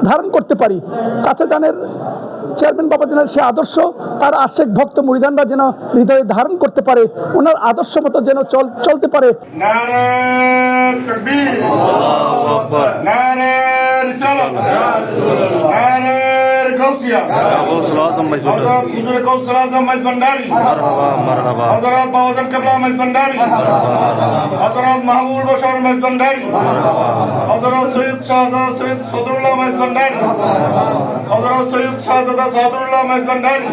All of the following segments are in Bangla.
ধারণ করতে পারি। চাচা জানের চেয়ারম্যান বাবাজানের সে আদর্শ তার আশেক ভক্ত মুরিদানরা যেন হৃদয়ে ধারণ করতে পারে, ওনার আদর্শ মতো যেন চলতে পারে। নারে তাকবীর, আল্লাহু আকবার, নারে রিসালাত, নারে গাউসিয়া, গাউসুল আজম মাইজ ভান্ডারি, হযরত হুজুর গাউসুল আজম মাইজ ভান্ডারি, মারহাবা মারহাবা, হযরত বাবাজান কিবলা মাইজ ভান্ডারি, মারহাবা, হযরত মাহবুব বশর মাইজ ভান্ডারি, মারহাবা, হযরত সৈয়দ শাহজাদা সৈয়দ সদরুল্লাহ মাইজ ভান্ডারি, হযরত সৈয়দ শাহজাদা সদরুল্লাহ মাইজ ভান্ডারি।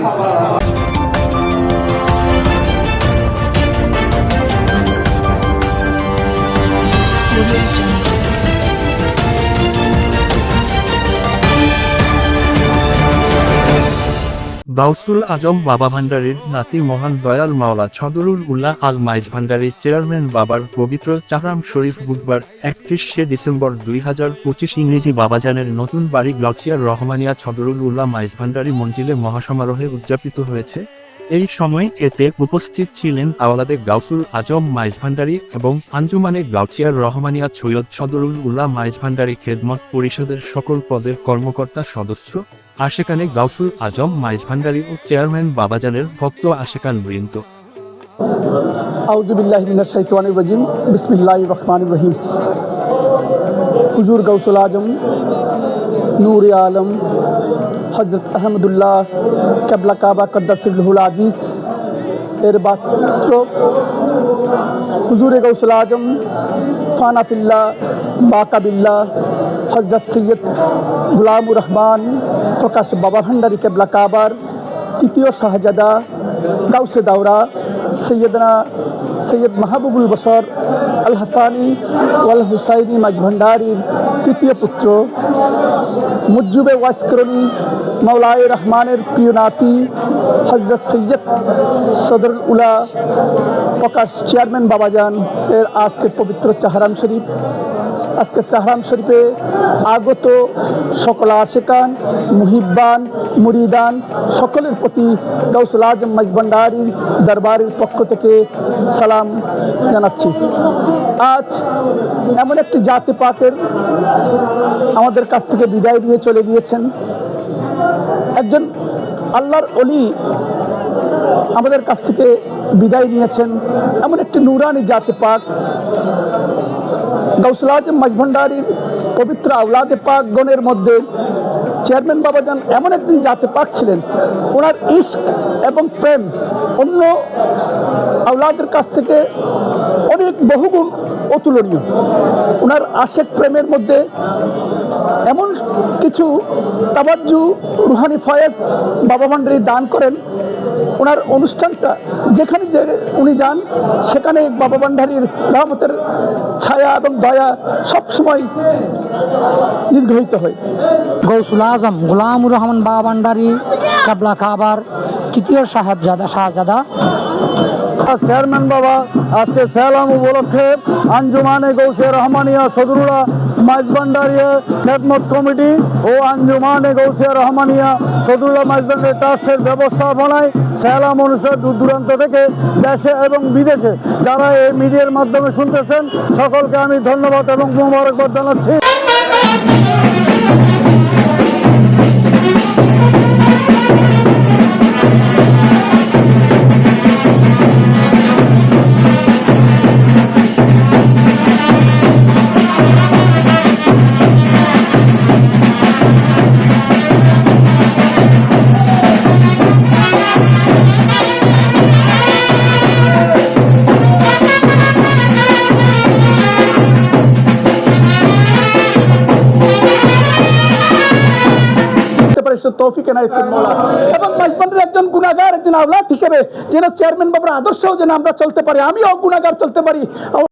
গাউসুল আজম বাবা ভান্ডারীর নাতি মহান দয়াল মাওলা ছদরুল উল্লাহ আল মাইজ ভান্ডারী চেয়ারম্যান বাবার পবিত্র চাহরাম শরীফ বুধবার 31শে ডিসেম্বর 2025 ইংরেজি বাবাজানের নতুন বাড়ি গাউসিয়ার রহমানিয়া ছদরুল উল্লাহ মাইজ ভান্ডারী মঞ্জিলে মহাসমারোহে উদযাপিত হয়েছে। এই সময় এতে উপস্থিত ছিলেন আওলাদে গাউসুল আজম মাইজ ভান্ডারী এবং আঞ্জুমানে গাউসিয়ার রহমানিয়া সৈয়দ ছদরুল উল্লাহ মাইজ ভান্ডারী খেদমত পরিষদের সকল পদের কর্মকর্তা সদস্য, আশেকানে গাউসুল আজম মাইজ ভান্ডারী ও চেয়ারম্যান বাবাজানের ভক্ত আশেকান বৃন্দ। আউযু বিল্লাহি মিনাশ শাইতানির রাজিম, বিসমিল্লাহির রহমানির রহিম। হুজুর গাউসুল আজম নূর আলম হযরত আহমদুল্লাহ কিবলা কাবা কদ্দাসিল্লাহুল আজিজ এর বাত্র হুজুর গাউসুল আজম ফানাফিল্লাহ বাকাবিল্লাহ হযরত সৈয়দ গুলামুর রহমান প্রকাশ বাবা ভান্ডারী কিবলা কাবার তৃতীয় শাহজাদা গাউসে দাওরা সৈয়দ মাহবুবুল বশর আল হাসানি ওয়াল হুসাইনি মাইজ ভান্ডারীর তৃতীয় পুত্র মুজ্জুবে ওয়াসকরণী মাওলায়ে রহমানের প্রিয় নাতি হযরত সৈয়দ সদরুল উলা প্রকাশ চেয়ারম্যান বাবাজান এর আজকের পবিত্র চাহরাম শরীফ। আজকে চাহরাম শরীফে আগত সকল আশেকান মুহিব্বান মুরিদান সকলের প্রতি গাউসুল আজম মাইজ ভান্ডারীর দরবারের পক্ষ থেকে সালাম জানাচ্ছি। আজ এমন একটি জাতি পাকের আমাদের কাছ থেকে বিদায় দিয়ে চলে গিয়েছেন, একজন আল্লাহর ওলি আমাদের কাছ থেকে বিদায় নিয়েছেন, এমন একটি নুরানি জাতি পাক গাউসুল আজম মাইজ ভান্ডারীর পবিত্র আওলাদে পাক গণের মধ্যে চেয়ারম্যান বাবাজান এমন একদিন জাতে পাক ছিলেন, ওনার ইশক এবং প্রেম অন্য আওলাদের কাছ থেকে অনেক বহুগুণ অতুলনীয়। ওনার আশেক প্রেমের মধ্যে এমন কিছু তাবাজ্জু রুহানি ফয়েজ বাবা ভান্ডারী দান করেন। ওনার অনুষ্ঠানটা যেখানে যে উনি যান সেখানে বাবা ভান্ডারীর রহমতের ছায়া এবং দয়া সবসময় নির্গৃহীত হয়। গাউসুল আজম গুলামুর রহমান বাবা ভান্ডারী কিবলা কাবার তৃতীয় শাহজাদা চেয়ারম্যান বাবা আজকে সালাম উপলক্ষে আঞ্জুমানে গৌসে রহমানিয়া সদরুল্লাহ মাইজ ভান্ডারী খেদমত কমিটি ও আঞ্জুমানে গৌসে রহমানিয়া সদরুল্লাহ মাইজ ভান্ডারী ট্রাস্টের ব্যবস্থাপনায় সালাম অনুষ্ঠান দূর দূরান্ত থেকে দেশে এবং বিদেশে যারা এই মিডিয়ার মাধ্যমে শুনতেছেন সকলকে আমি ধন্যবাদ এবং মোবারকবাদ জানাচ্ছি। তৌফিক এনায়েত মওলা এবং মাইজ ভান্ডারীর একজন গুনাহগার একজন আওলাদ হিসেবে যেন চেয়ারম্যান বাবার আদর্শও যেন আমরা চলতে পারি, আমিও গুনাহগার চলতে পারি।